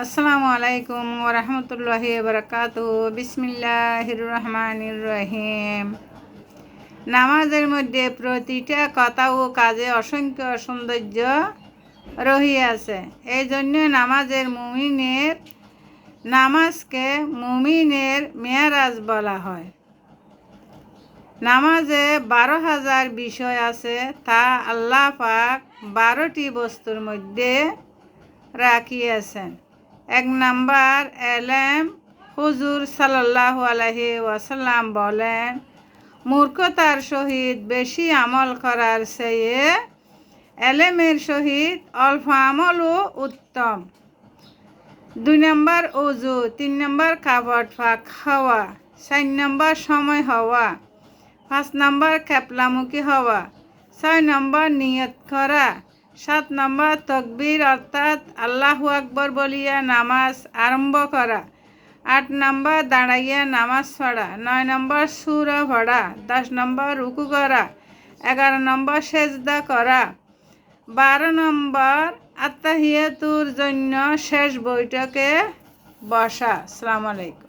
আসসালামু আলাইকুম ওয়া রাহমাতুল্লাহি ওয়া বারাকাতুহু। বিসমিল্লাহির রহমানির রহিম। নামাজের মধ্যে প্রতিটা কথা ও কাজে অসংখ্য সৌন্দর্য রহিয়াছে। এই জন্য নামাজকে মুমিনের মেরাজ বলা হয়। নামাজে 12,000 বিষয় আছে, তা আল্লাহ পাক 12টি বস্তুর মধ্যে রাখিয়াছেন। 1 নাম্বার এলেম। হুজুর সাল্লাল্লাহু আলাইহি ওয়াসাল্লাম বলেন, মূর্খতার সহিত বেশি আমল করার চেয়ে এলেমের সহিত অল্প আমলও উত্তম। 2 নাম্বার ওযু। 3 নাম্বার কাপড় পাক হওয়া। 4 নাম্বার সময় হওয়া। 5 নাম্বার কেবলামুখী হওয়া। 6 নাম্বার নিয়ত করা। 7 নাম্বার তাকবীর অর্থাৎ আল্লাহু আকবর বলিয়া নামাজ আরম্ভ করা। 8 নাম্বার দাঁড়াইয়া নামাজ পড়া। 9 নাম্বার সূরা পড়া। 10 নাম্বার রুকু করা। 11 নাম্বার সেজদা করা। 12 নম্বর আত্তাহিয়াতুর জন্য শেষ বৈঠকে বসা। আসসালামু আলাইকুম।